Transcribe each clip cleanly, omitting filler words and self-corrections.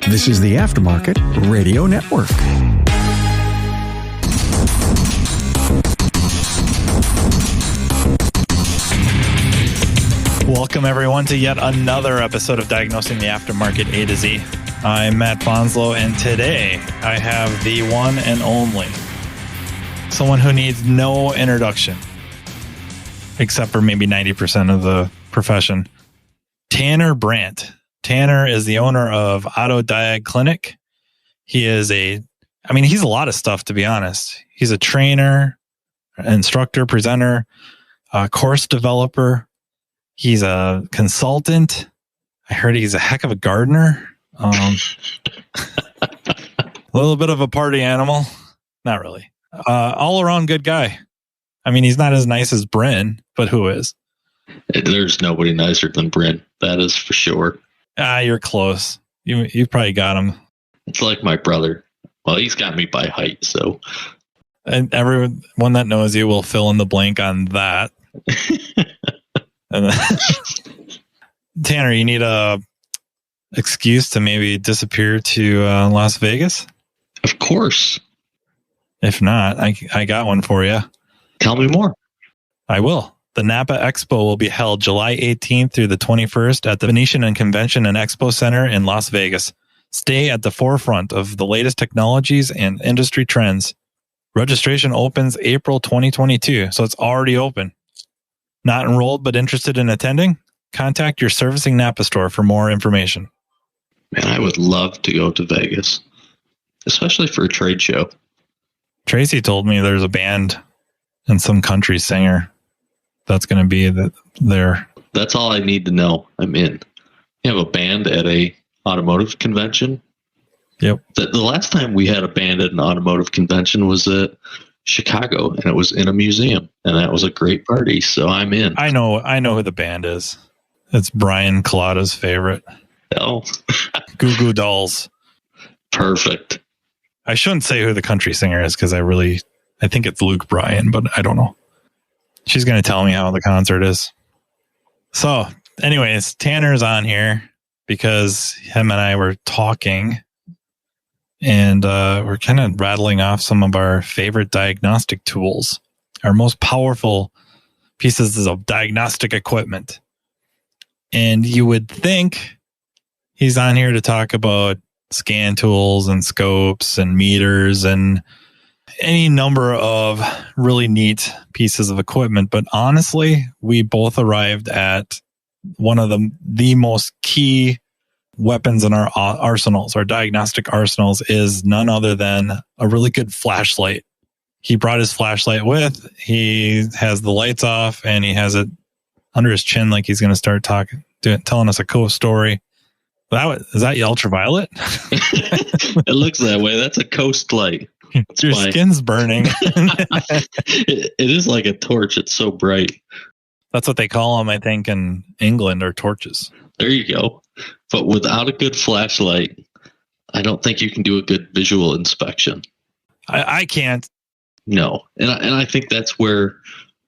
This is the Aftermarket Radio Network. Welcome, everyone, to yet another episode of Diagnosing the Aftermarket A to Z. I'm Matt Bonslow, and today I have the one and only, someone who needs no introduction, except for maybe 90% of the profession, Tanner Brandt. Tanner is the owner of Auto Diag Clinic. He is he's a lot of stuff, to be honest. He's a trainer, instructor, presenter, course developer. He's a consultant. I heard he's a heck of a gardener. A little bit of a party animal. Not really. All around good guy. I mean, he's not as nice as Bryn, but who is? There's nobody nicer than Bryn. That is for sure. You're close. You probably got him. It's like my brother. Well, he's got me by height, so. And everyone that knows you will fill in the blank on that. And Tanner, you need a excuse to maybe disappear to Las Vegas? Of course. If not, I got one for you. Tell me more. I will. The NAPA Expo will be held July 18th through the 21st at the Venetian and Convention and Expo Center in Las Vegas. Stay at the forefront of the latest technologies and industry trends. Registration opens April 2022, so it's already open. Not enrolled but interested in attending? Contact your servicing NAPA store for more information. Man, I would love to go to Vegas, especially for a trade show. Tracy told me there's a band and some country singer that's going to be there. That's all I need to know. I'm in. You have a band at a automotive convention? Yep. The last time we had a band at an automotive convention was at Chicago, and it was in a museum, and that was a great party, so I'm in. I know who the band is. It's Brian Collada's favorite. Oh. Goo Goo Dolls. Perfect. I shouldn't say who the country singer is because I think it's Luke Bryan, but I don't know. She's going to tell me how the concert is. So, anyways, Tanner's on here because him and I were talking, and we're kind of rattling off some of our favorite diagnostic tools, our most powerful pieces of diagnostic equipment. And you would think he's on here to talk about scan tools and scopes and meters and any number of really neat pieces of equipment. But honestly, we both arrived at one of the most key weapons in our arsenals, our diagnostic arsenals, is none other than a really good flashlight. He brought his flashlight with, he has the lights off, and he has it under his chin like he's going to start telling us a cool story. Is that ultraviolet? It looks that way. That's a coast light. Your skin's burning. It is like a torch. It's so bright. That's what they call them, I think, in England, or torches. There you go. But without a good flashlight, I don't think you can do a good visual inspection. I can't. No. And I think that's where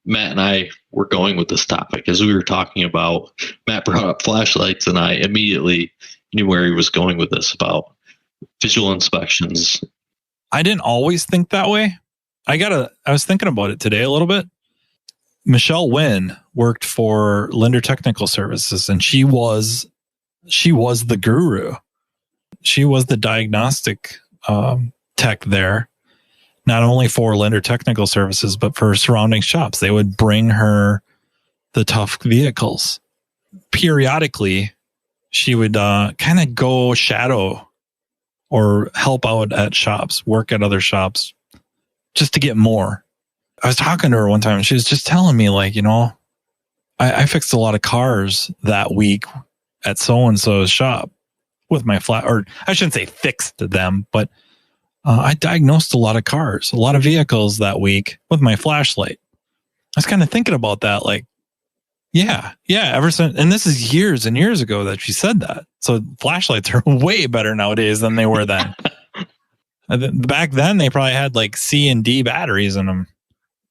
Matt and I were going with this topic. As we were talking about, Matt brought up flashlights, and I immediately knew where he was going with this about visual inspections. I didn't always think that way. I was thinking about it today a little bit. Michelle Wynn worked for Linder Technical Services, and she was the guru. She was the diagnostic tech there, not only for Linder Technical Services, but for surrounding shops. They would bring her the tough vehicles. Periodically, she would kind of go shadow or help out at shops, work at other shops, just to get more. I was talking to her one time, and she was just telling me, like, I fixed a lot of cars that week at so-and-so's shop with my or I shouldn't say fixed them, but I diagnosed a lot of cars, a lot of vehicles that week with my flashlight. I was kind of thinking about that, like, yeah, ever since, and this is years and years ago that she said that. So flashlights are way better nowadays than they were then. Back then, they probably had like C and D batteries in them.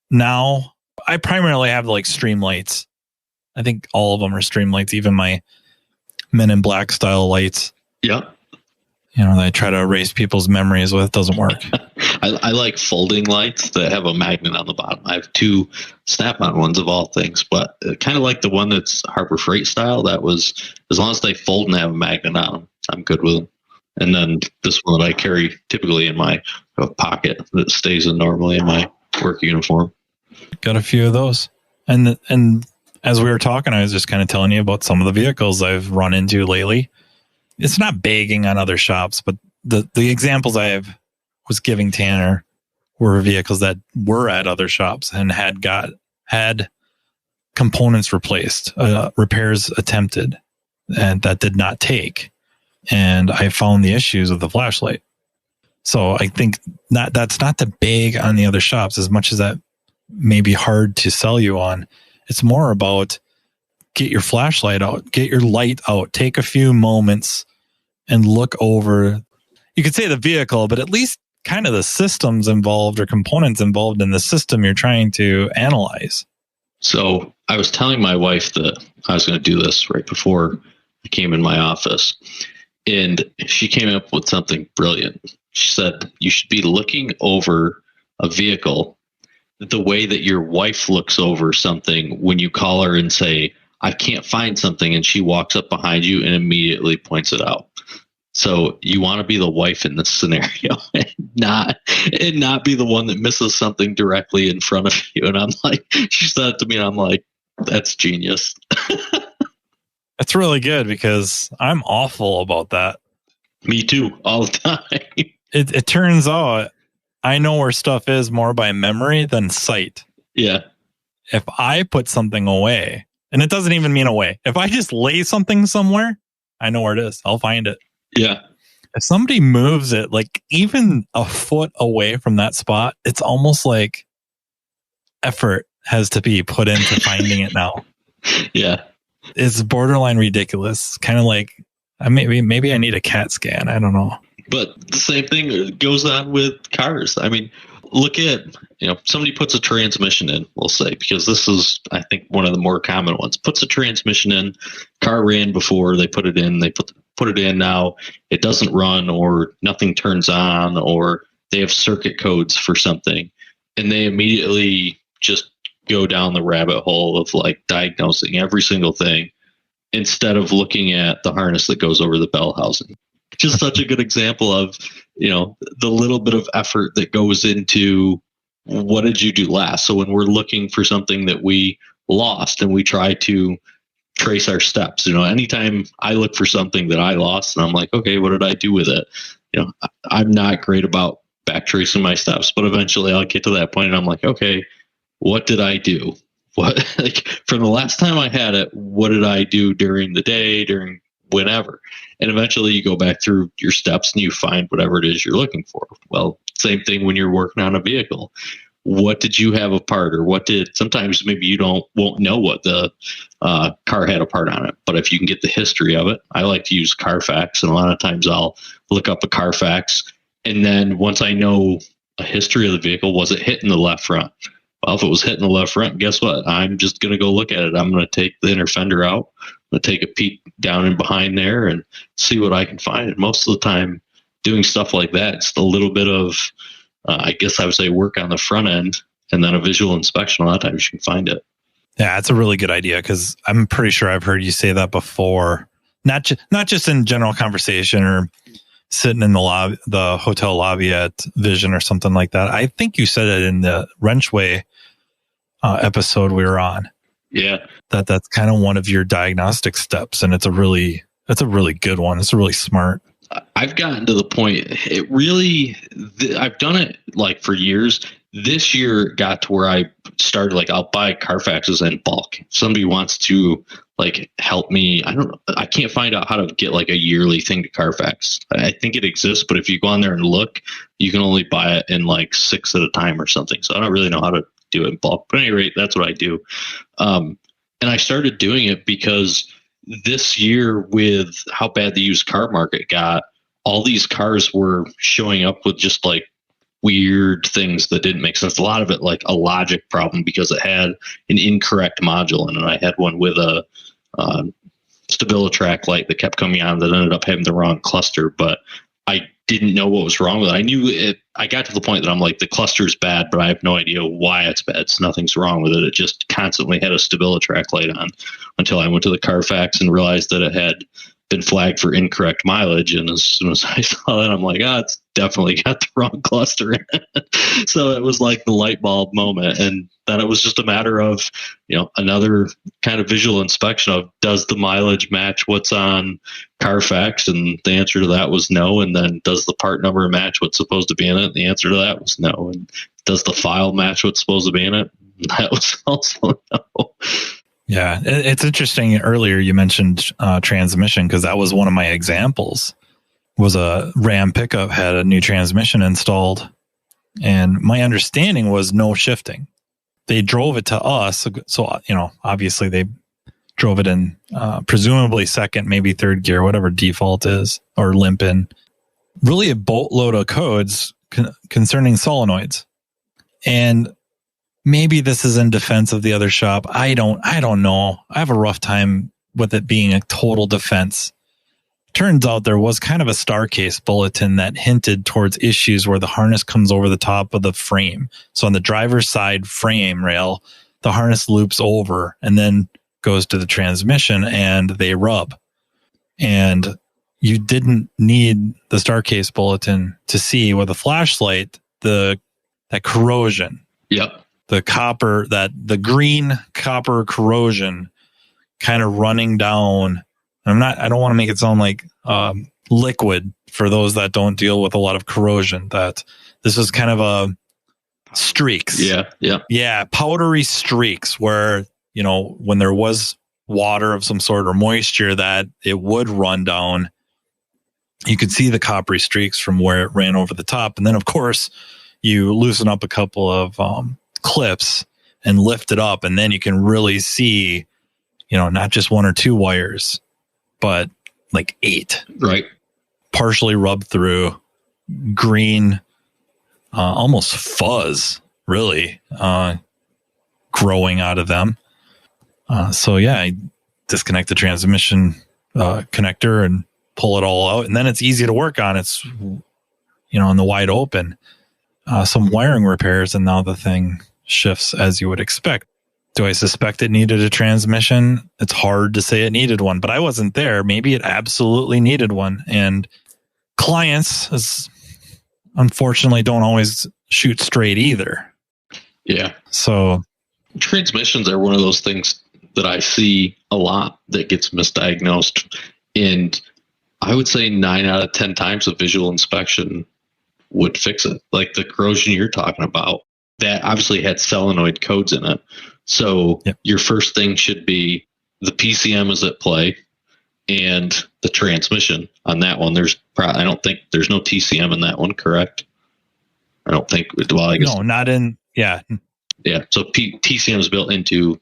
Now, I primarily have like stream lights. I think all of them are stream lights, even my Men in Black style lights. Yeah. they try to erase people's memories with. Doesn't work. I like folding lights that have a magnet on the bottom. I have 2 Snap-on ones of all things, but kind of like the one that's Harbor Freight style. That was, as long as they fold and have a magnet on them, I'm good with them. And then this one that I carry typically in my pocket that stays in normally in my work uniform. Got a few of those. And as we were talking, I was just kind of telling you about some of the vehicles I've run into lately. It's not bagging on other shops, but the examples I was giving Tanner were vehicles that were at other shops and had components replaced, repairs attempted, and that did not take. And I found the issues with the flashlight. So I think that's not to bag on the other shops as much as that may be hard to sell you on. It's more about get your flashlight out, get your light out, take a few moments and look over. You could say the vehicle, but at least kind of the systems involved or components involved in the system you're trying to analyze. So I was telling my wife that I was going to do this right before I came in my office. And she came up with something brilliant. She said, you should be looking over a vehicle the way that your wife looks over something when you call her and say, I can't find something. And she walks up behind you and immediately points it out. So you want to be the wife in this scenario and not be the one that misses something directly in front of you. And I'm like, she said it to me and I'm like, that's genius. That's really good because I'm awful about that. Me too, all the time. It turns out I know where stuff is more by memory than sight. Yeah. If I put something away, and it doesn't even mean away, if I just lay something somewhere, I know where it is. I'll find it. Yeah. If somebody moves it like even a foot away from that spot, it's almost like effort has to be put into finding it now. Yeah. It's borderline ridiculous. Kind of like maybe I need a CAT scan. I don't know. But the same thing goes on with cars. I mean, look at, somebody puts a transmission in, we'll say, because this is, I think, one of the more common ones. Puts a transmission in, car ran before they put it in, they put it in now, it doesn't run or nothing turns on or they have circuit codes for something. And they immediately just go down the rabbit hole of like diagnosing every single thing instead of looking at the harness that goes over the bell housing. Just such a good example of, the little bit of effort that goes into what did you do last? So when we're looking for something that we lost and we try to trace our steps, anytime I look for something that I lost and I'm like, okay, what did I do with it? I'm not great about back tracing my steps, but eventually I'll get to that point and I'm like, okay, what did I do? What, like from the last time I had it, what did I do during the day, during whenever? And eventually you go back through your steps and you find whatever it is you're looking for. Well, same thing when you're working on a vehicle. What did you have apart, or sometimes maybe you won't know what the car had apart on it, but if you can get the history of it, I like to use Carfax, and a lot of times I'll look up a Carfax, and then once I know a history of the vehicle, was it hitting the left front? Well, if it was hitting the left front, guess what? I'm just going to go look at it. I'm going to take the inner fender out. I'm going to take a peek down and behind there and see what I can find. And most of the time doing stuff like that, it's a little bit of, I guess I would say, work on the front end and then a visual inspection. A lot of times you can find it. Yeah, it's a really good idea because I'm pretty sure I've heard you say that before. Not just in general conversation or sitting in the hotel lobby at Vision or something like that. I think you said it in the Wrenchway episode we were on. Yeah, that's kind of one of your diagnostic steps, and it's a really good one. It's really smart. I've gotten to the point. I've done it like for years. This year got to where I started like I'll buy Carfaxes in bulk. If somebody wants to like help me, I don't know. I can't find out how to get like a yearly thing to Carfax. I think it exists, but if you go on there and look, you can only buy it in like 6 at a time or something. So I don't really know how to do it in bulk. But at any rate, that's what I do. And I started doing it because this year, with how bad the used car market got, all these cars were showing up with just like weird things that didn't make sense. A lot of it like a logic problem because it had an incorrect module in it. I had one with a StabiliTrak light that kept coming on that ended up having the wrong cluster. But I didn't know what was wrong with it. I knew it. I got to the point that I'm like, the cluster is bad, but I have no idea why it's bad. Nothing's wrong with it. It just constantly had a StabiliTrak light on until I went to the Carfax and realized that it had been flagged for incorrect mileage. And as soon as I saw that, I'm like, it's definitely got the wrong cluster in it. So it was like the light bulb moment. And then it was just a matter of, another kind of visual inspection of, does the mileage match what's on Carfax? And the answer to that was no. And then, does the part number match what's supposed to be in it? And the answer to that was no. And does the file match what's supposed to be in it? And that was also no. Yeah, it's interesting. Earlier you mentioned transmission, because that was one of my examples. Was a Ram pickup had a new transmission installed, and my understanding was no shifting. They drove it to us, so obviously they drove it in presumably second, maybe third gear, whatever default is, or limp in. Really a boatload of codes concerning solenoids, and maybe this is in defense of the other shop. I don't know. I have a rough time with it being a total defense. Turns out there was kind of a star case bulletin that hinted towards issues where the harness comes over the top of the frame. So on the driver's side frame rail, the harness loops over and then goes to the transmission and they rub. And you didn't need the star case bulletin to see with a flashlight that corrosion. Yep. The green copper corrosion kind of running down. I don't want to make it sound like liquid for those that don't deal with a lot of corrosion, that this was kind of a streaks. Yeah. Powdery streaks where, when there was water of some sort or moisture, that it would run down. You could see the coppery streaks from where it ran over the top. And then of course you loosen up a couple of, clips and lift it up, and then you can really see, not just one or two wires, but like 8, right? Partially rubbed through, green, almost fuzz, really, growing out of them. So yeah, I disconnect the transmission connector and pull it all out, and then it's easy to work on. It's in the wide open. Some wiring repairs, and now the thing shifts as you would expect. Do I suspect it needed a transmission? It's hard to say it needed one, but I wasn't there. Maybe it absolutely needed one. And clients, unfortunately, don't always shoot straight either. Yeah. So transmissions are one of those things that I see a lot that gets misdiagnosed. And I would say 9 out of 10 times a visual inspection would fix it. Like the corrosion you're talking about, that obviously had solenoid codes in it. So Your first thing should be the PCM is at play and the transmission on that one. I don't think there's no TCM in that one, correct? I don't think. Well, I guess no, not in. Yeah. Yeah. So TCM is built into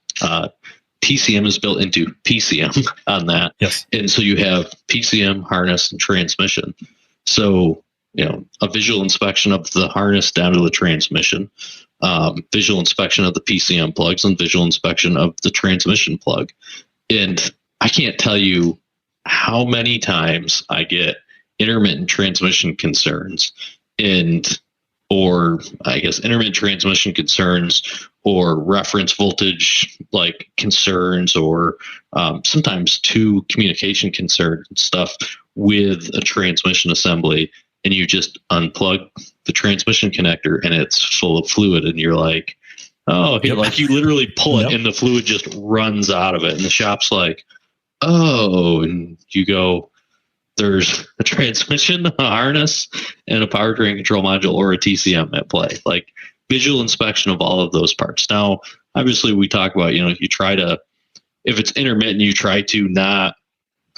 PCM on that. Yes. And so you have PCM, harness, and transmission. So a visual inspection of the harness down to the transmission, visual inspection of the PCM plugs, and visual inspection of the transmission plug. And I can't tell you how many times I get intermittent transmission concerns or intermittent transmission concerns or reference voltage like concerns, or sometimes two communication concern stuff with a transmission assembly. And you just unplug the transmission connector and it's full of fluid, and you're like, oh, like you literally pull it and the fluid just runs out of it. And the shop's like, oh, and you go, there's a transmission, a harness, and a powertrain control module or a TCM at play. Like visual inspection of all of those parts. Now, obviously we talk about, you try to, if it's intermittent, you try to not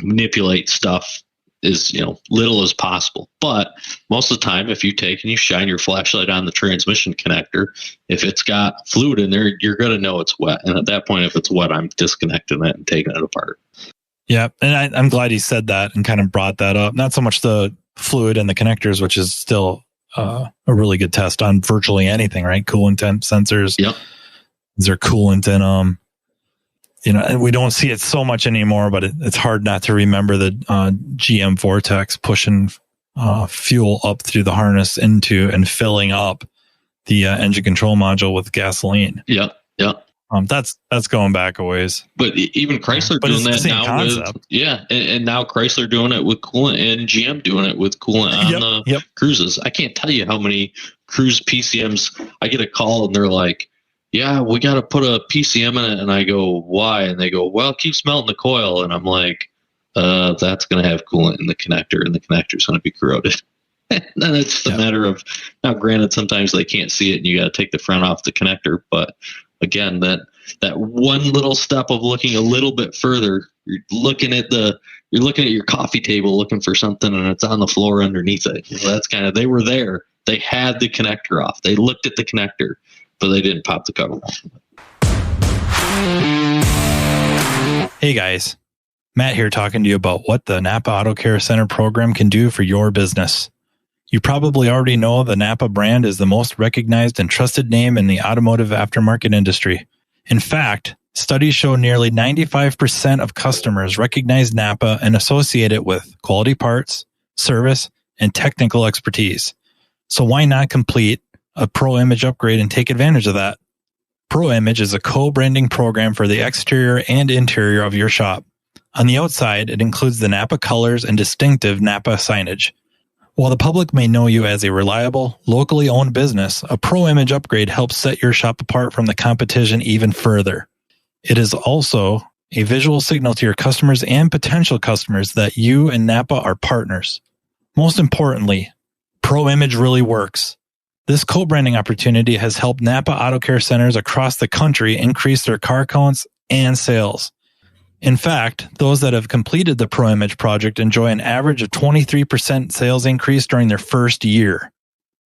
manipulate stuff as little as possible. But most of the time, if you take and you shine your flashlight on the transmission connector, if it's got fluid in there, you're going to know it's wet. And at that point, if it's wet, I'm disconnecting it and taking it apart. Yeah. And I'm glad he said that and kind of brought that up. Not so much the fluid and the connectors, which is still a really good test on virtually anything, right? Coolant temp sensors. Yep. Is there coolant in them? And we don't see it so much anymore, but it's hard not to remember the GM Vortex pushing fuel up through the harness into and filling up the engine control module with gasoline. Yep. That's going back a ways. But even Chrysler doing that now concept. And now Chrysler doing it with coolant and GM doing it with coolant on the cruises. I can't tell you how many cruise PCMs I get a call and they're like, yeah, we got to put a PCM in it. And I go, why? And they go, well, it keeps melting the coil. And I'm like, that's going to have coolant in the connector and the connector's going to be corroded. And then it's a matter of, now granted, sometimes they can't see it and you got to take the front off the connector. But again, that one little step of looking a little bit further, you're looking at your coffee table looking for something and it's on the floor underneath it. That's kind of, they were there. They had the connector off. They looked at the connector, but they didn't pop the cover off. Hey guys, Matt here talking to you about what the NAPA Auto Care Center program can do for your business. You probably already know the NAPA brand is the most recognized and trusted name in the automotive aftermarket industry. In fact, studies show nearly 95% of customers recognize NAPA and associate it with quality parts, service, and technical expertise. So why not complete a Pro Image upgrade and take advantage of that? Pro Image is a co-branding program for the exterior and interior of your shop. On the outside, it includes the NAPA colors and distinctive NAPA signage. While the public may know you as a reliable, locally owned business, a Pro Image upgrade helps set your shop apart from the competition even further. It is also a visual signal to your customers and potential customers that you and NAPA are partners. Most importantly, Pro Image really works. This co-branding opportunity has helped NAPA Auto Care Centers across the country increase their car counts and sales. In fact, those that have completed the Pro Image project enjoy an average of 23% sales increase during their first year.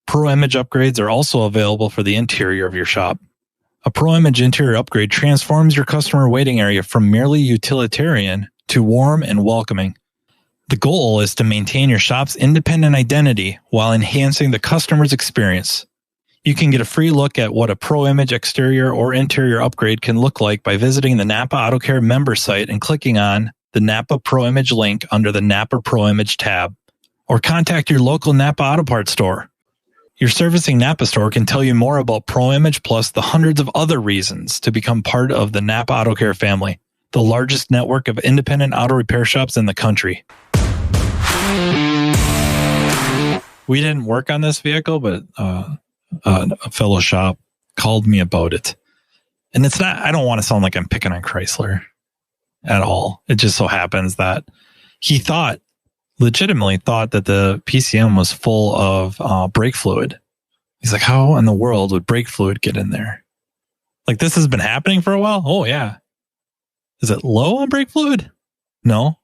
Pro Image upgrades are also available for the interior of your shop. A Pro Image interior upgrade transforms your customer waiting area from merely utilitarian to warm and welcoming. The goal is to maintain your shop's independent identity while enhancing the customer's experience. You can get a free look at what a Pro Image exterior or interior upgrade can look like by visiting the NAPA Auto Care member site and clicking on the NAPA Pro Image link under the NAPA Pro Image tab, or contact your local NAPA Auto Parts store. Your servicing NAPA store can tell you more about Pro Image plus the hundreds of other reasons to become part of the NAPA Auto Care family, the largest network of independent auto repair shops in the country. We didn't work on this vehicle, but a fellow shop called me about it. And it's not, I don't want to sound like I'm picking on Chrysler at all. It just so happens that he legitimately thought that the PCM was full of brake fluid. He's like, how in the world would brake fluid get in there? Like, this has been happening for a while? Oh, yeah. Is it low on brake fluid? No.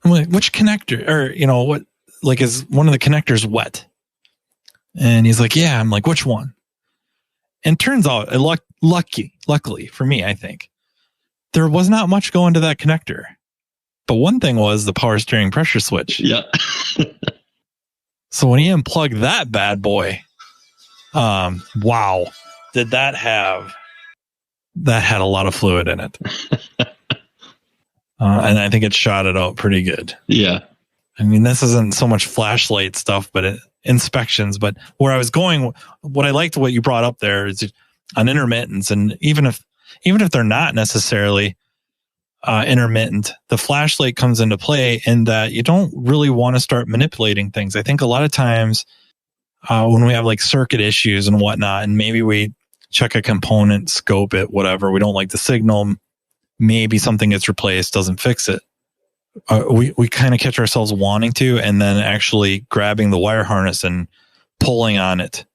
I'm like, which connector? Or, what, like, is one of the connectors wet? And he's like, yeah. I'm like, which one? And turns out, luckily for me, I think, there was not much going to that connector. But one thing was the power steering pressure switch. Yeah. So when he unplugged that bad boy, wow, did that had a lot of fluid in it. And I think it shot it out pretty good. Yeah. I mean, this isn't so much flashlight stuff, but inspections. But where I was going, what I liked what you brought up there is on intermittents. And even if they're not necessarily intermittent, the flashlight comes into play in that you don't really want to start manipulating things. I think a lot of times when we have like circuit issues and whatnot, and maybe we check a component, scope it, whatever, we don't like the signal, maybe something gets replaced, doesn't fix it. We kind of catch ourselves wanting to, and then actually grabbing the wire harness and pulling on it.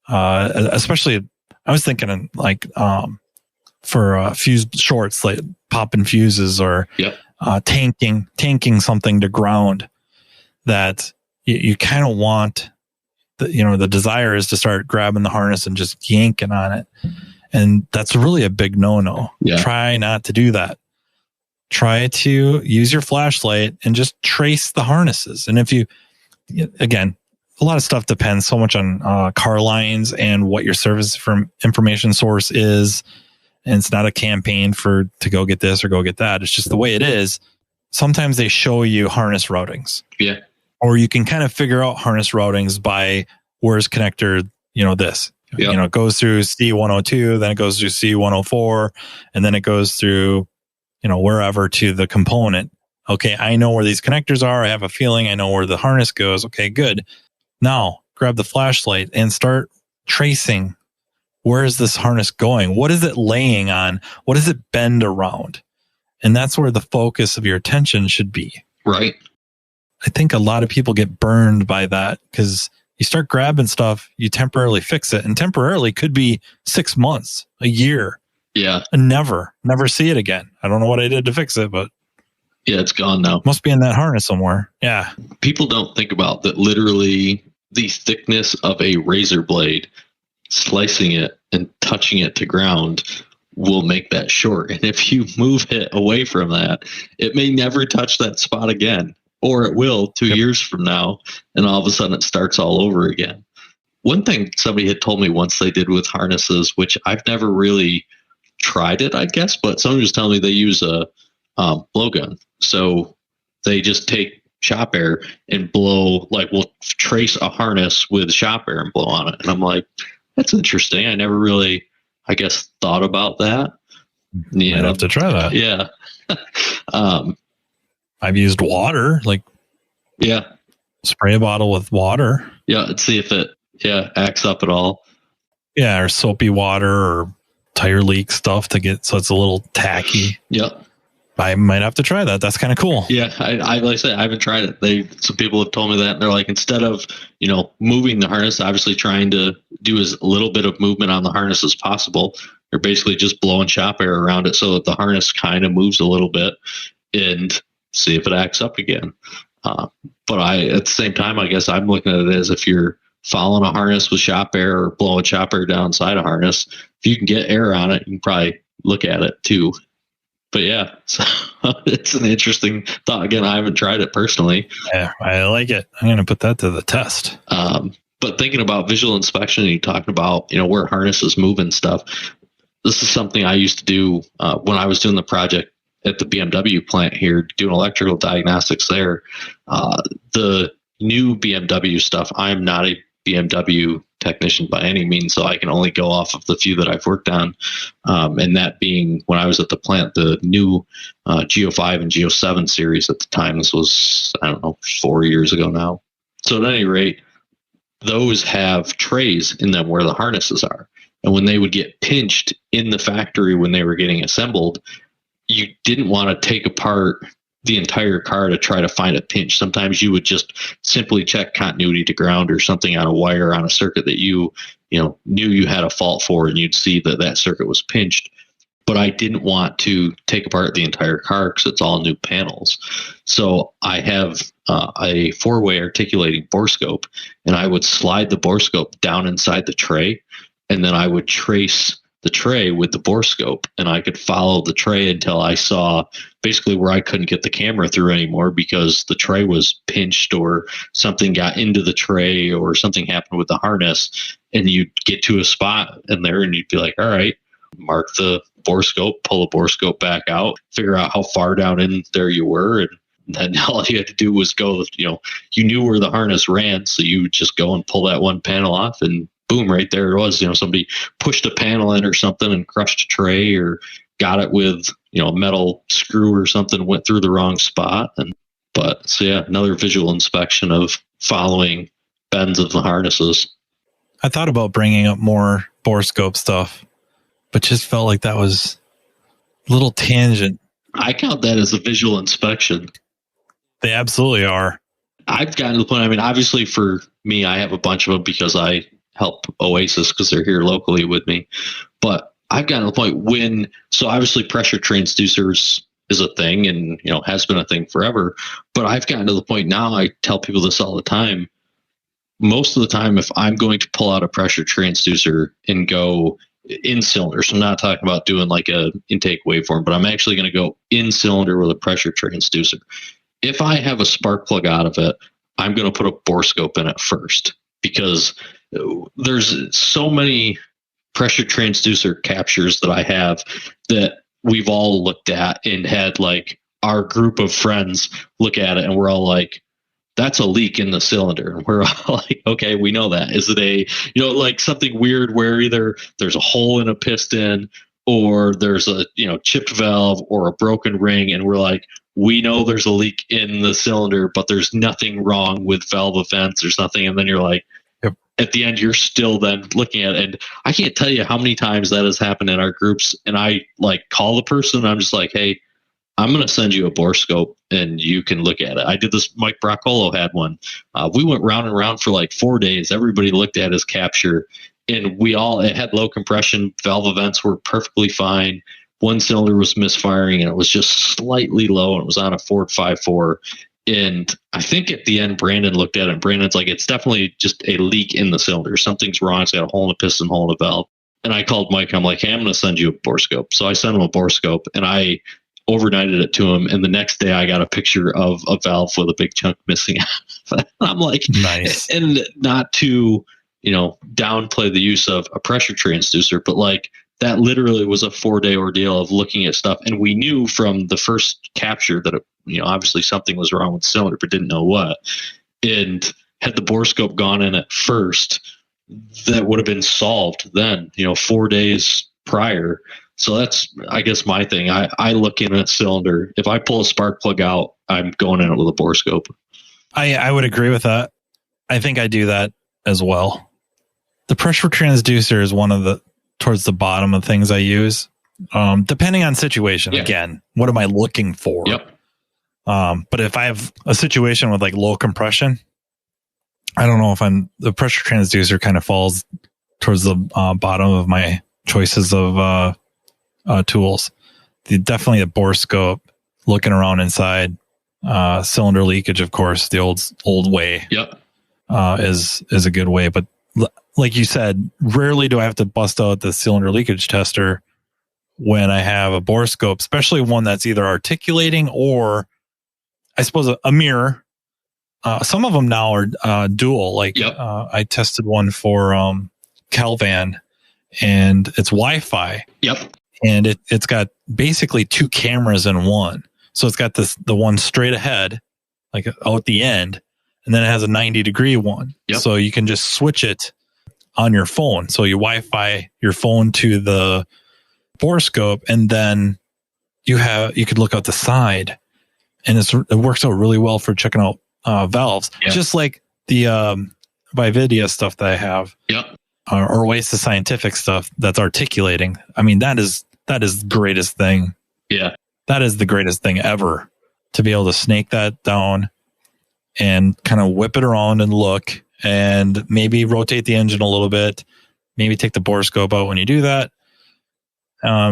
Especially, I was thinking like for fuse shorts, like popping fuses or tanking something to ground. That you kind of want. The desire is to start grabbing the harness and just yanking on it, and that's really a big no-no. Yeah. Try not to do that. Try to use your flashlight and just trace the harnesses. And if again, a lot of stuff depends so much on car lines and what your service from information source is. And it's not a campaign to go get this or go get that. It's just the way it is. Sometimes they show you harness routings. Yeah. Or you can kind of figure out harness routings by where's connector, this. Yep. It goes through C102, then it goes through C104, and then it goes through, wherever to the component. Okay, I know where these connectors are. I have a feeling I know where the harness goes. Okay, good. Now grab the flashlight and start tracing. Where is this harness going? What is it laying on? What does it bend around? And that's where the focus of your attention should be. Right. I think a lot of people get burned by that because you start grabbing stuff, you temporarily fix it, and temporarily could be 6 months, a year. Yeah. And never see it again. I don't know what I did to fix it, but yeah, it's gone now. Must be in that harness somewhere. Yeah. People don't think about that. Literally, the thickness of a razor blade, slicing it and touching it to ground will make that short. And if you move it away from that, it may never touch that spot again, or it will 2 years from now. And all of a sudden it starts all over again. One thing somebody had told me once they did with harnesses, which I've never really tried it, I guess, but somebody was telling me they use a blowgun. So they just take shop air and blow, like we'll trace a harness with shop air and blow on it. And I'm like, that's interesting. I never really, I guess, thought about that. I'd have to try that. Yeah. I've used water, spray a bottle with water. Yeah. And see if it, acts up at all. Yeah. Or soapy water or tire leak stuff to get, so it's a little tacky. Yep. I might have to try that. That's kind of cool. Yeah, I like I said, I haven't tried it. Some people have told me that, and they're like, instead of moving the harness, obviously trying to do as little bit of movement on the harness as possible, you're basically just blowing shop air around it so that the harness kind of moves a little bit, and see if it acts up again. But at the same time, I guess I'm looking at it as if you're following a harness with shop air or blowing shop air down inside a harness, if you can get air on it, you can probably look at it too. But yeah, so it's an interesting thought. Again, I haven't tried it personally. Yeah, I like it. I'm going to put that to the test. But thinking about visual inspection, and you talking about, where harnesses move and stuff. This is something I used to do when I was doing the project at the BMW plant here, doing electrical diagnostics there. The new BMW stuff, I'm not a BMW technician by any means, so I can only go off of the few that I've worked on. And that being when I was at the plant, the new Geo5 and Geo7 series at the time. This was, 4 years ago now. So at any rate, those have trays in them where the harnesses are. And when they would get pinched in the factory when they were getting assembled, you didn't want to take apart the entire car to try to find a pinch. Sometimes you would just simply check continuity to ground or something on a wire on a circuit that you knew you had a fault for, and you'd see that that circuit was pinched. But I didn't want to take apart the entire car because it's all new panels. So I have a 4-way articulating borescope, and I would slide the borescope down inside the tray, and then I would trace the tray with the borescope, and I could follow the tray until I saw basically where I couldn't get the camera through anymore because the tray was pinched or something got into the tray or something happened with the harness. And you'd get to a spot in there and you'd be like, all right, mark the borescope, pull the borescope back out, figure out how far down in there you were. And then all you had to do was go, you knew where the harness ran. So you would just go and pull that one panel off, and boom, right there it was. Somebody pushed a panel in or something and crushed a tray, or got it with, a metal screw or something, went through the wrong spot. So another visual inspection of following bends of the harnesses. I thought about bringing up more borescope stuff, but just felt like that was a little tangent. I count that as a visual inspection. They absolutely are. I've gotten to the point, obviously for me, I have a bunch of them because I help Oasis because they're here locally with me. But I've gotten to the point so obviously pressure transducers is a thing and, has been a thing forever. But I've gotten to the point now, I tell people this all the time. Most of the time, if I'm going to pull out a pressure transducer and go in cylinder, so I'm not talking about doing like a intake waveform, but I'm actually going to go in cylinder with a pressure transducer. If I have a spark plug out of it, I'm going to put a borescope in it first, because there's so many pressure transducer captures that I have that we've all looked at and had like our group of friends look at it, and we're all like, that's a leak in the cylinder. And we're all like, okay, we know that. Is it a, like something weird where either there's a hole in a piston or there's a, chipped valve or a broken ring. And we're like, we know there's a leak in the cylinder, but there's nothing wrong with valve events. There's nothing. And then you're like, yep. At the end, you're still then looking at it. And I can't tell you how many times that has happened in our groups. And I like call the person and I'm just like, hey, I'm going to send you a bore scope and you can look at it. I did this. Mike Broccolo had one. We went round and round for like 4 days. Everybody looked at his capture and it had low compression. Valve events were perfectly fine. One cylinder was misfiring and it was just slightly low and it was on a Ford 5.4. And I think at the end, Brandon looked at it and Brandon's like, it's definitely just a leak in the cylinder. Something's wrong. It's got a hole in the piston, hole in the valve. And I called Mike. I'm like, hey, I'm going to send you a bore scope. So I sent him a bore scope and I overnighted it to him. And the next day I got a picture of a valve with a big chunk missing. I'm like, nice. And not to, downplay the use of a pressure transducer, but like that literally was a 4-day ordeal of looking at stuff. And we knew from the first capture that, obviously something was wrong with the cylinder, but didn't know what. And had the bore scope gone in at first, that would have been solved then, 4 days prior. So that's, I guess, my thing. I look in a cylinder. If I pull a spark plug out, I'm going in it with a bore scope. I would agree with that. I think I do that as well. The pressure transducer is one of the towards the bottom of things I use, depending on situation. Yeah. Again, what am I looking for? Yep. But if I have a situation with like low compression, I don't know if the pressure transducer kind of falls towards the bottom of my choices of tools. Definitely a bore scope, looking around inside, cylinder leakage, of course, the old way. Yep. Is a good way. But like you said, rarely do I have to bust out the cylinder leakage tester when I have a bore scope, especially one that's either articulating or I suppose a mirror. Some of them now are dual. Like yep. I tested one for Calvan and it's Wi-Fi. Yep. And it's got basically 2 cameras in one. So it's got the one straight ahead, like out the end, and then it has a 90-degree one. Yep. So you can just switch it on your phone. So you Wi-Fi your phone to the bore scope, and then you could look out the side, and it works out really well for checking out valves. Yep. Just like the Vividia stuff that I have. Yep. Or Oasis Scientific stuff that's articulating. I mean, that is the greatest thing. Yeah. That is the greatest thing ever, to be able to snake that down and kind of whip it around and look and maybe rotate the engine a little bit, maybe take the bore scope out when you do that.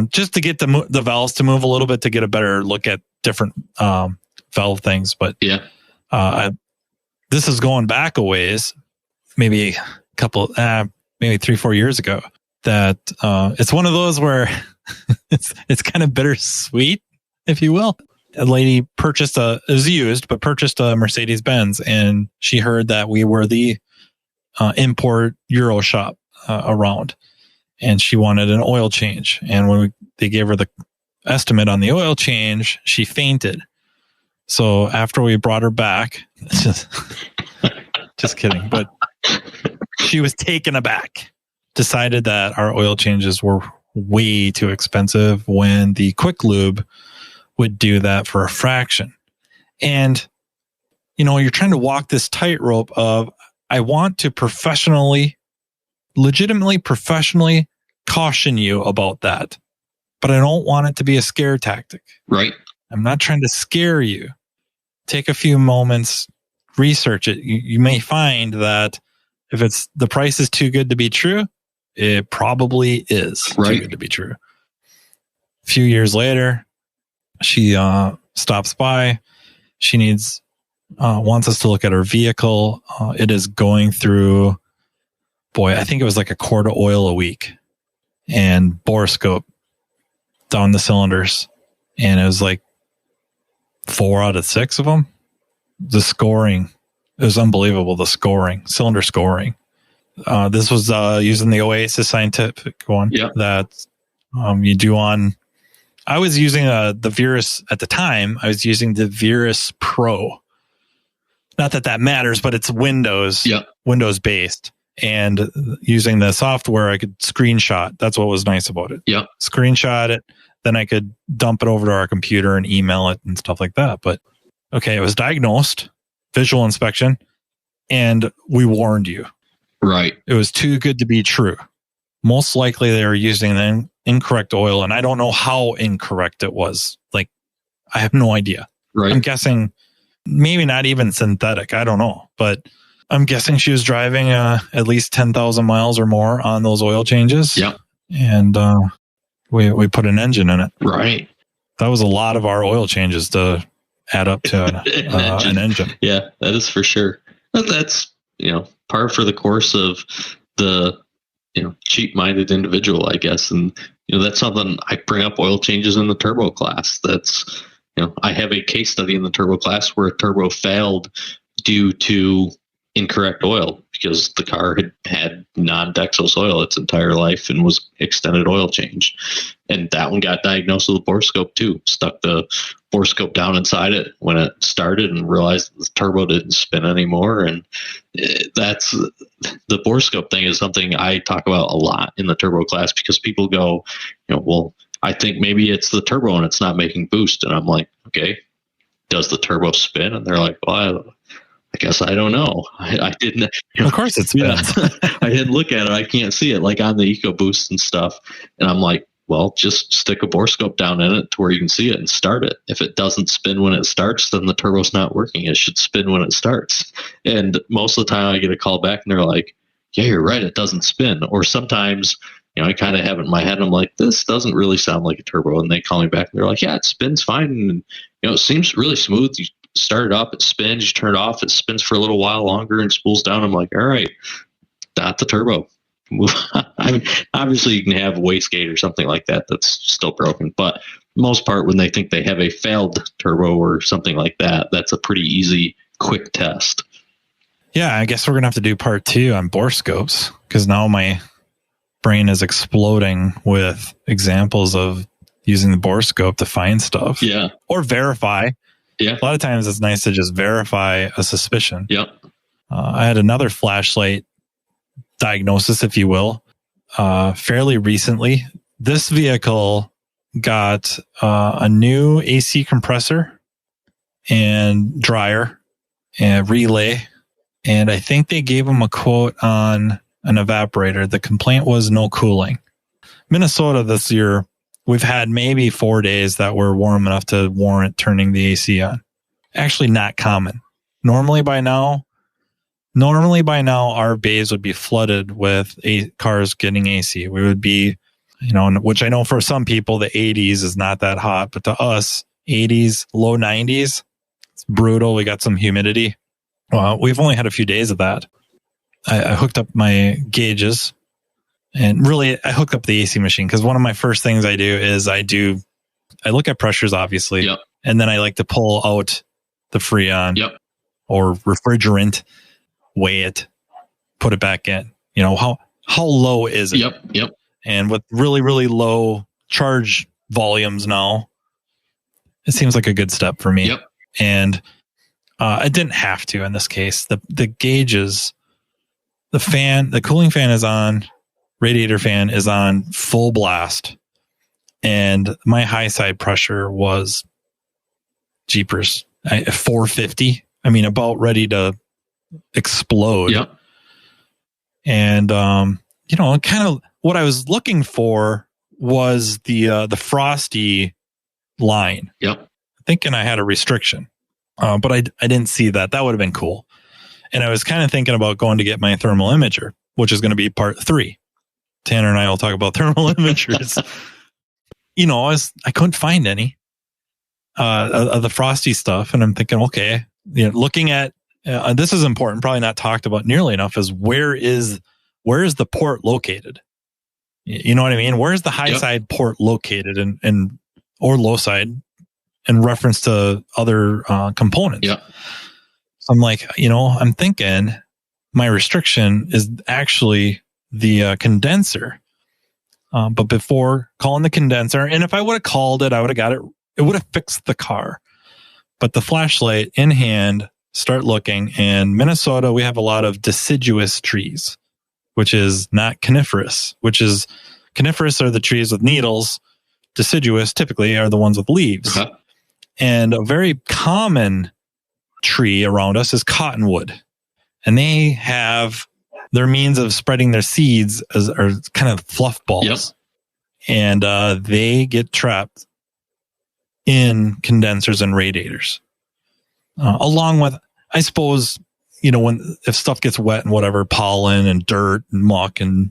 Just to get the valves to move a little bit to get a better look at different valve things. But yeah, this is going back a ways, maybe a couple, maybe 3-4 years ago, that it's one of those where it's kind of bittersweet, if you will. A lady purchased it was used, but purchased a Mercedes-Benz, and she heard that we were the import Euro shop around, and she wanted an oil change. And when they gave her the estimate on the oil change, she fainted. So after we brought her back, just kidding, but she was taken aback, decided that our oil changes were way too expensive when the Quick Lube would do that for a fraction. And, you're trying to walk this tightrope of, I want to legitimately professionally caution you about that, but I don't want it to be a scare tactic. Right. I'm not trying to scare you. Take a few moments, research it. You may find that if the price is too good to be true, it probably is too good to be true. A few years later, she stops by. She wants us to look at her vehicle. It is going through, I think it was like a quart of oil a week, and bore scope down the cylinders. And it was like 4 out of 6 of them. The scoring, it was unbelievable. The cylinder scoring. This was using the Oasis Scientific one that you do on. I was using the Virus at the time. I was using the Virus Pro not that matters, but it's Windows, Windows based. And using the software, I could screenshot. That's what was nice about it. Yeah. Screenshot it. Then I could dump it over to our computer and email it and stuff like that. But okay, it was diagnosed, visual inspection, and we warned you. Right. It was too good to be true. Most likely they were using the incorrect oil, and I don't know how incorrect it was. Like, I have no idea. Right. I'm guessing maybe not even synthetic. I don't know. But I'm guessing she was driving at least 10,000 miles or more on those oil changes. Yep. And we put an engine in it. Right. That was a lot of our oil changes to add up to an engine. Yeah, that is for sure. That's, par for the course of the, cheap-minded individual, I guess. And, that's something I bring up oil changes in the turbo class. That's, I have a case study in the turbo class where a turbo failed due to incorrect oil because the car had non-Dexos oil its entire life and was extended oil change. And that one got diagnosed with a borescope too. Stuck the borescope down inside it when it started and realized the turbo didn't spin anymore. And that's the borescope thing is something I talk about a lot in the turbo class because people go, well, I think maybe it's the turbo and it's not making boost. And I'm like, okay, does the turbo spin? And they're like, well, I guess I don't know. I didn't. Of course it spins. I didn't look at it. I can't see it like on the EcoBoost and stuff. And I'm like, well, just stick a borescope down in it to where you can see it and start it. If it doesn't spin when it starts, then the turbo's not working. It should spin when it starts. And most of the time I get a call back and they're like, yeah, you're right. It doesn't spin. Or sometimes, I kind of have it in my head. I'm like, this doesn't really sound like a turbo. And they call me back and they're like, yeah, it spins fine. And, it seems really smooth. You start it up, it spins, you turn it off, it spins for a little while longer and spools down. I'm like, all right, not the turbo. Move on. I mean, obviously you can have a wastegate or something like that that's still broken, but most part when they think they have a failed turbo or something like that, that's a pretty easy, quick test. Yeah, I guess we're going to have to do part 2 on borescopes because now my brain is exploding with examples of using the borescope to find stuff. Yeah. Or verify. Yeah. A lot of times it's nice to just verify a suspicion. Yep. I had another flashlight diagnosis, if you will, fairly recently. This vehicle got a new AC compressor and dryer and relay. And I think they gave them a quote on an evaporator. The complaint was no cooling. Minnesota this year, we've had maybe 4 days that were warm enough to warrant turning the AC on. Actually not common. Normally by now, our bays would be flooded with cars getting AC. We would be, which I know for some people, the 80s is not that hot, but to us, 80s, low 90s, it's brutal. We got some humidity. Well, we've only had a few days of that. I hooked up my gauges. And really, I hooked up the AC machine because one of my first things I do is I look at pressures, obviously. Yep. And then I like to pull out the Freon or refrigerant, weigh it, put it back in. How low is it? Yep. And with really, really low charge volumes now, it seems like a good step for me. Yep. And I didn't have to in this case. The gauges, the cooling fan is on. Radiator fan is on full blast, and my high side pressure was jeepers 450. I mean, about ready to explode. Yep. And kind of what I was looking for was the frosty line. Yep. Thinking I had a restriction, but I didn't see that. That would have been cool. And I was kind of thinking about going to get my thermal imager, which is going to be part 3. Tanner and I will talk about thermal imagers. I couldn't find any of the frosty stuff. And I'm thinking, okay, looking at, this is important, probably not talked about nearly enough, is where is the port located? You know what I mean? Where's the high side port located and or low side in reference to other components? Yeah. So I'm like, I'm thinking my restriction is actually the condenser. But before calling the condenser, and if I would have called it, I would have got it. It would have fixed the car. But the flashlight in hand start looking. And Minnesota, we have a lot of deciduous trees, which is not coniferous, coniferous are the trees with needles. Deciduous typically are the ones with leaves. Uh-huh. And a very common tree around us is cottonwood. And they have their means of spreading their seeds are kind of fluff balls. Yep. And they get trapped in condensers and radiators. Along with, I suppose, if stuff gets wet and whatever, pollen and dirt and muck and,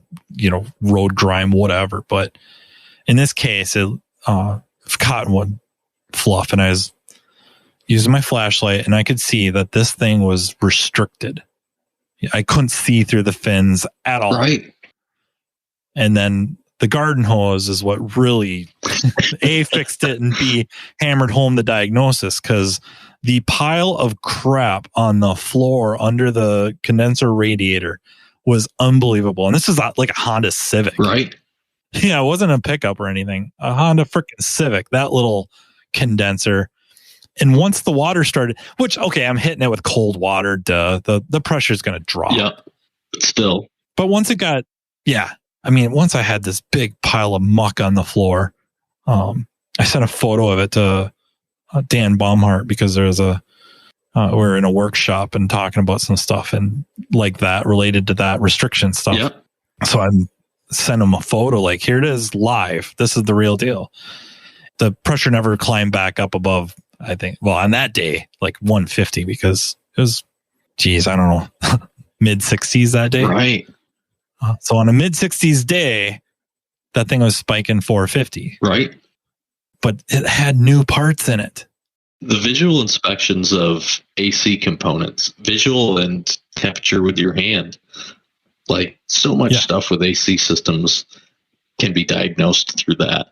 road grime, whatever. But in this case, cottonwood fluff. And I was using my flashlight and I could see that this thing was restricted. I couldn't see through the fins at all. Right. And then the garden hose is what really A, fixed it, and B, hammered home the diagnosis, because the pile of crap on the floor under the condenser radiator was unbelievable. And this is like a Honda Civic. Right. Yeah, it wasn't a pickup or anything. A Honda freaking Civic, that little condenser. And once the water started, which, okay, I'm hitting it with cold water, duh. The pressure's going to drop. Yeah, but still. But once it got, once I had this big pile of muck on the floor, I sent a photo of it to Dan Baumhart, because there's we're in a workshop and talking about some stuff and like that related to that restriction stuff. Yep. So I sent him a photo like, here it is live. This is the real deal. The pressure never climbed back up above, I think, well, on that day, like 150, because it was, I don't know, mid 60s that day. Right. So on a mid 60s day, that thing was spiking 450. Right. But it had new parts in it. The visual inspections of AC components, visual and temperature with your hand, like so much stuff with AC systems can be diagnosed through that.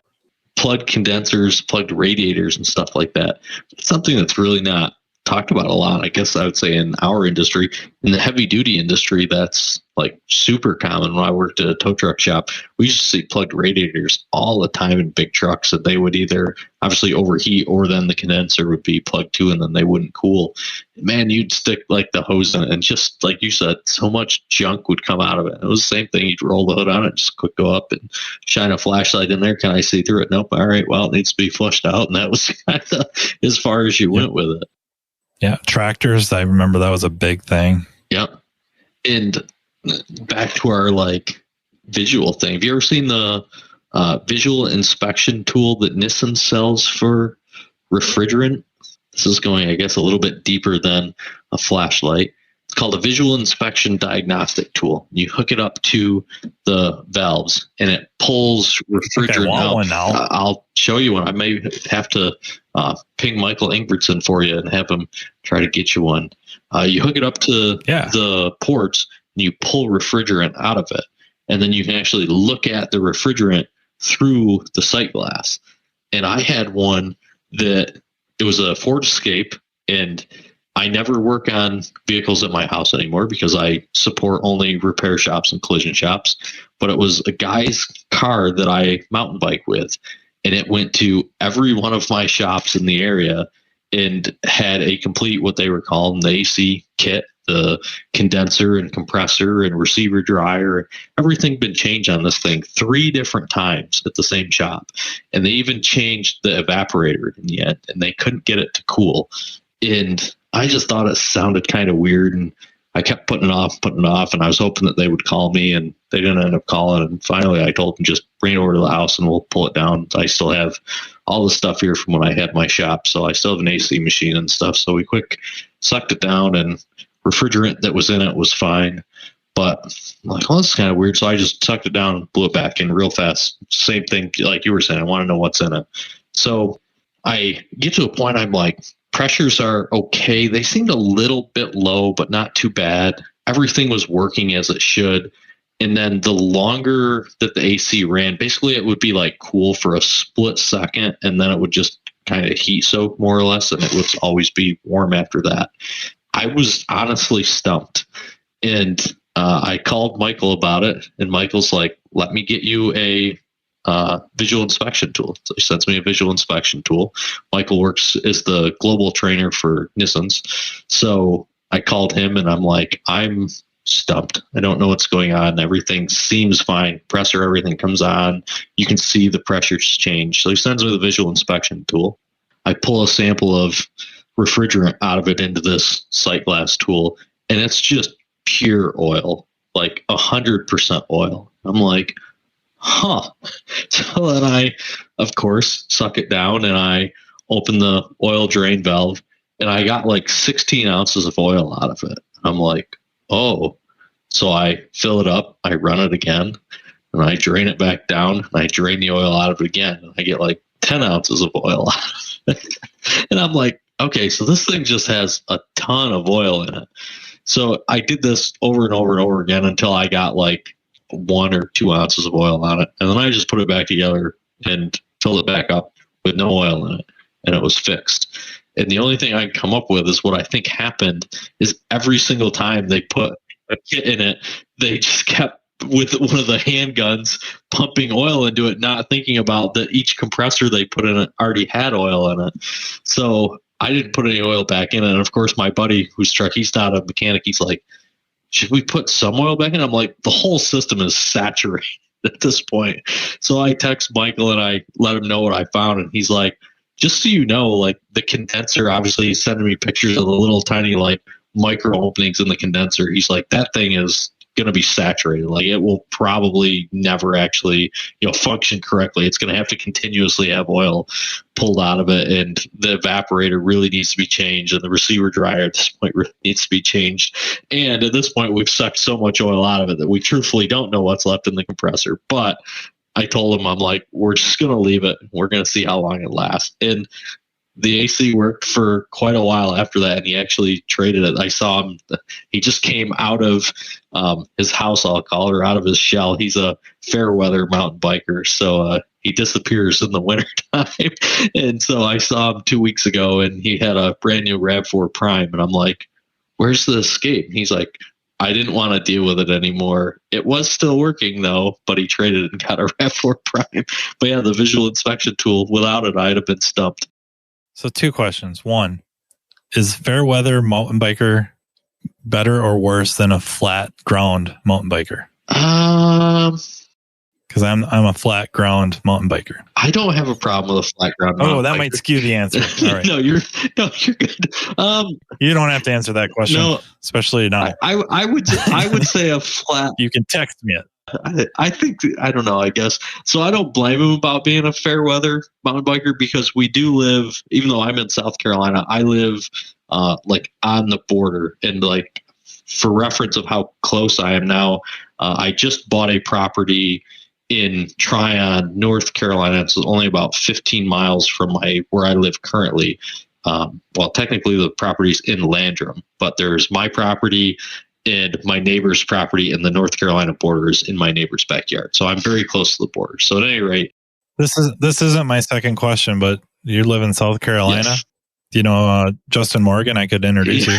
Plugged condensers, plugged radiators and stuff like that. It's something that's really not talked about a lot, I guess I would say, in our industry. In the heavy duty industry, that's like super common. When I worked at a tow truck shop, we used to see plugged radiators all the time in big trucks, and they would either obviously overheat, or then the condenser would be plugged too, and then they wouldn't cool. Man, you'd stick like the hose in it, and just like you said, so much junk would come out of it. It was the same thing. You'd roll the hood on it, just quick go up and shine a flashlight in there. Can I see through it? Nope. All right. Well, it needs to be flushed out. And that was kind of as far as you went with it. Yeah, tractors. I remember that was a big thing. Yep. And back to our visual thing. Have you ever seen the visual inspection tool that Nissan sells for refrigerant? This is going, I guess, a little bit deeper than a flashlight. It's called a visual inspection diagnostic tool. You hook it up to the valves and it pulls refrigerant out. One now. I'll show you one. I may have to ping Michael Ingridson for you and have him try to get you one. You hook it up to the ports and you pull refrigerant out of it. And then you can actually look at the refrigerant through the sight glass. And I had one that it was a Ford Escape, and I never work on vehicles at my house anymore because I support only repair shops and collision shops. But it was a guy's car that I mountain bike with, and it went to every one of my shops in the area and had a complete, what they were calling the AC kit, the condenser and compressor and receiver dryer, everything been changed on this thing 3 different times at the same shop. And they even changed the evaporator in the end, and they couldn't get it to cool. And I just thought it sounded kind of weird, and I kept putting it off, and I was hoping that they would call me, and they didn't end up calling. And finally I told them, just bring it over to the house and we'll pull it down. I still have all the stuff here from when I had my shop, so I still have an AC machine and stuff. So we quick sucked it down, and refrigerant that was in it was fine. But I'm like, oh, this is kind of weird. So I just sucked it down and blew it back in real fast. Same thing like you were saying. I want to know what's in it. So I get to a point, I'm like, pressures are okay. They seemed a little bit low, but not too bad. Everything was working as it should. And then the longer that the AC ran, basically it would be like cool for a split second, and then it would just kind of heat soak more or less, and it would always be warm after that. I was honestly stumped. And I called Michael about it, and Michael's like, let me get you a visual inspection tool. So he sends me a visual inspection tool. Michael works as the global trainer for Nissans. So I called him and I'm like, I'm stumped. I don't know what's going on. Everything seems fine. Compressor, everything comes on. You can see the pressures change. So he sends me the visual inspection tool. I pull a sample of refrigerant out of it into this sight glass tool, and it's just pure oil, like 100% oil. I'm like, huh. So then I, of course, suck it down and I open the oil drain valve, and I got like 16 ounces of oil out of it. I'm like, oh. So I fill it up, I run it again, and I drain it back down, and I drain the oil out of it again. And I get like 10 ounces of oil out of it. And I'm like, okay, so this thing just has a ton of oil in it. So I did this over and over and over again until I got like 1 or 2 ounces of oil on it. And then I just put it back together and filled it back up with no oil in it. And it was fixed. And the only thing I can come up with is what I think happened is every single time they put a kit in it, they just kept with one of the handguns pumping oil into it, not thinking about that each compressor they put in it already had oil in it. So I didn't put any oil back in it. And of course, my buddy whose truck, he's not a mechanic, he's like, should we put some oil back in? I'm like, the whole system is saturated at this point. So I text Michael and I let him know what I found. And he's like, just so you know, like the condenser, obviously he's sending me pictures of the little tiny like micro openings in the condenser. He's like, that thing is going to be saturated. Like it will probably never actually, function correctly. It's going to have to continuously have oil pulled out of it. And the evaporator really needs to be changed. And the receiver dryer at this point really needs to be changed. And at this point, we've sucked so much oil out of it that we truthfully don't know what's left in the compressor. But I told him, I'm like, we're just going to leave it. We're going to see how long it lasts. And the AC worked for quite a while after that, and he actually traded it. I saw him. He just came out of his house, I'll call it, or out of his shell. He's a fair weather mountain biker, so he disappears in the wintertime. And so I saw him 2 weeks ago, and he had a brand new RAV4 Prime, and I'm like, where's the Escape? And he's like, I didn't want to deal with it anymore. It was still working, though, but he traded it and got a RAV4 Prime. But yeah, the visual inspection tool, without it, I'd have been stumped. So 2 questions. 1, is fair weather mountain biker better or worse than a flat ground mountain biker? Because I'm a flat ground mountain biker. I don't have a problem with a flat ground. Oh, that might skew the answer. All right. No, you're good. You don't have to answer that question, especially now. I would say a flat. You can text me it. I think, I don't know, I guess. So I don't blame him about being a fair weather mountain biker, because we do live, even though I'm in South Carolina, I live like on the border. And like for reference of how close I am now, I just bought a property in Tryon, North Carolina. It's only about 15 miles from where I live currently. Well, technically the property's in Landrum, but there's my property and my neighbor's property, and the North Carolina border is in my neighbor's backyard. So I'm very close to the border. So at any rate, this isn't my second question, but you live in South Carolina. Yes. Do you know Justin Morgan? I could introduce you.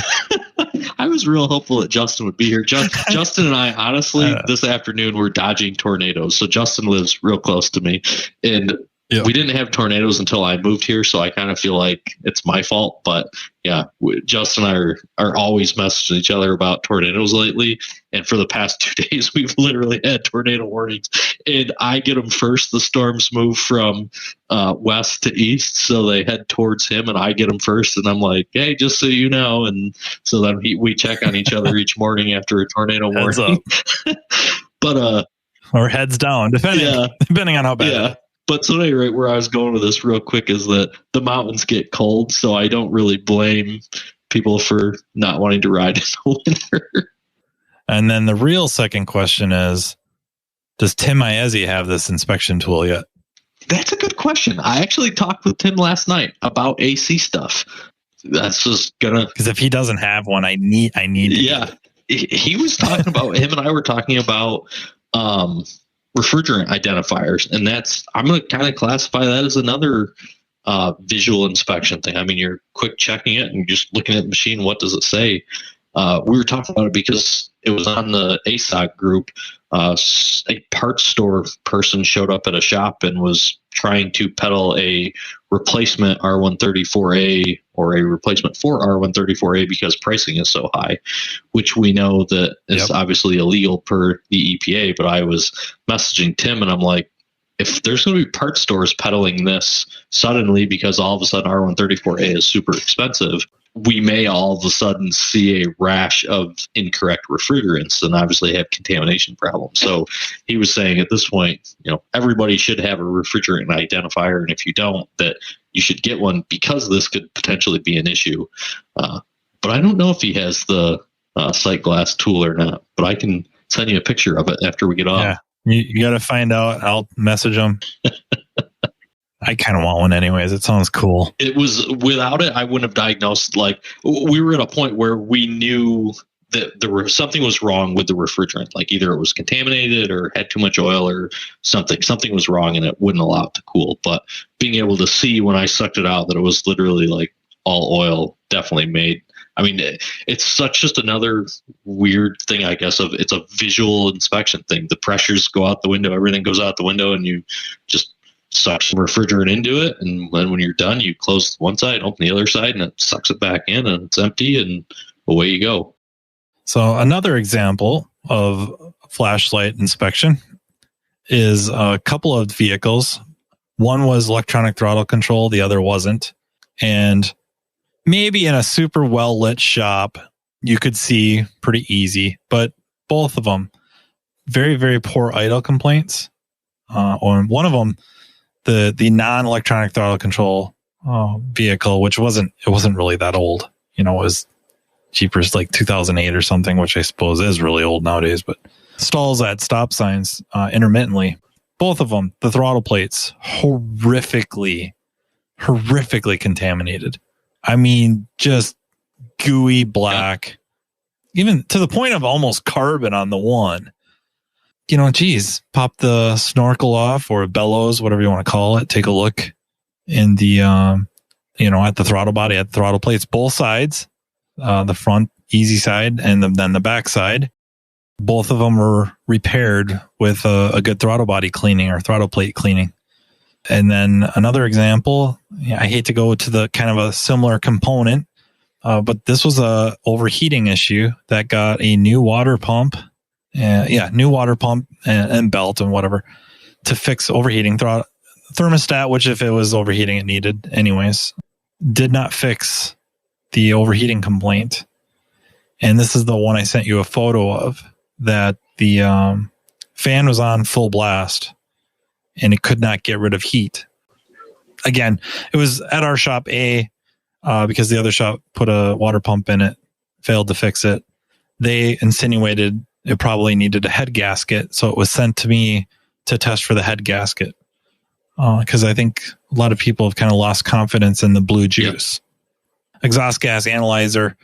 I was real hopeful that Justin would be here. Justin and I, honestly, this afternoon we're dodging tornadoes. So Justin lives real close to me, and we didn't have tornadoes until I moved here. So I kind of feel like it's my fault. But yeah, Justin and I are always messaging each other about tornadoes lately. And for the past 2 days, we've literally had tornado warnings. And I get them first. The storms move from west to east, so they head towards him, and I get them first. And I'm like, hey, just so you know. And so then we check on each other each morning after a tornado warning. But or heads down, depending on how bad. Yeah. But so at any rate, where I was going with this real quick is that the mountains get cold, so I don't really blame people for not wanting to ride in the winter. And then the real second question is, does Tim Iezzi have this inspection tool yet? That's a good question. I actually talked with Tim last night about AC stuff. That's just gonna, because if he doesn't have one, I need. Yeah, he was talking about. Him and I were talking about refrigerant identifiers, and I'm going to kind of classify that as another visual inspection thing. I mean, you're quick checking it and just looking at the machine. What does it say? We were talking about it because it was on the ASOC group. A parts store person showed up at a shop and was trying to peddle a replacement R134A or a replacement for R134A because pricing is so high, which we know that is obviously illegal per the EPA. But I was messaging Tim and I'm like, if there's going to be parts stores peddling this suddenly because all of a sudden R134A is super expensive, we may all of a sudden see a rash of incorrect refrigerants and obviously have contamination problems. So he was saying at this point, everybody should have a refrigerant identifier. And if you don't, that you should get one because this could potentially be an issue. But I don't know if he has the sight glass tool or not, but I can send you a picture of it after we get off. Yeah, you got to find out. I'll message him. I kind of want one anyways. It sounds cool. It was, without it, I wouldn't have diagnosed. Like, we were at a point where we knew that something was wrong with the refrigerant. Like either it was contaminated or had too much oil or something. Something was wrong and it wouldn't allow it to cool. But being able to see when I sucked it out that it was literally like all oil definitely made. I mean, it's such just another weird thing, I guess, of it's a visual inspection thing. The pressures go out the window, everything goes out the window, and you just suck some refrigerant into it, and then when you're done, you close one side, open the other side, and it sucks it back in, and it's empty, and away you go. So another example of flashlight inspection is a couple of vehicles. One was electronic throttle control, the other wasn't. And maybe in a super well-lit shop, you could see pretty easy, but both of them, very, very poor idle complaints. On one of them, the non-electronic throttle control vehicle, which wasn't really that old. It was cheapers like 2008 or something, which I suppose is really old nowadays, but stalls at stop signs intermittently. Both of them, the throttle plates, horrifically contaminated. I mean, just gooey black, even to the point of almost carbon on the one. Pop the snorkel off or bellows, whatever you want to call it. Take a look in the, at the throttle body, at the throttle plates, both sides, the front easy side and then the back side. Both of them were repaired with a good throttle body cleaning or throttle plate cleaning. And then another example, I hate to go to the kind of a similar component, but this was a overheating issue that got a new water pump. New water pump and belt and whatever to fix overheating thermostat, which if it was overheating, it needed anyways, did not fix the overheating complaint. And this is the one I sent you a photo of, that the fan was on full blast and it could not get rid of heat. Again, it was at our shop A because the other shop put a water pump in it, failed to fix it. They insinuated it probably needed a head gasket, so it was sent to me to test for the head gasket. Because I think a lot of people have kind of lost confidence in the blue juice. Yep. Exhaust gas analyzer.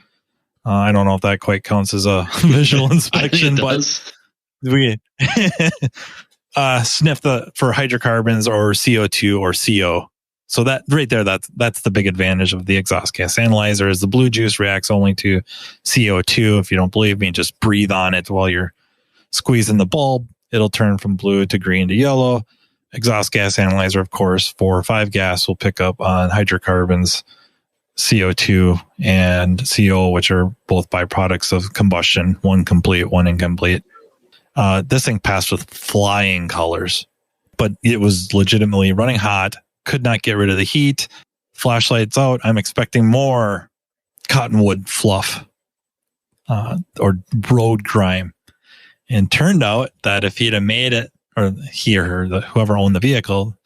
I don't know if that quite counts as a visual inspection, but we sniff for hydrocarbons or CO2 or CO. So that right there, that's the big advantage of the exhaust gas analyzer, is the blue juice reacts only to CO2. If you don't believe me, just breathe on it while you're squeezing the bulb. It'll turn from blue to green to yellow. Exhaust gas analyzer, of course, 4 or 5 gas will pick up on hydrocarbons, CO2 and CO, which are both byproducts of combustion, one complete, one incomplete. This thing passed with flying colors, but it was legitimately running hot. Could not get rid of the heat. Flashlights out. I'm expecting more cottonwood fluff or road grime. And turned out that if he'd have made it, or he or her, whoever owned the vehicle,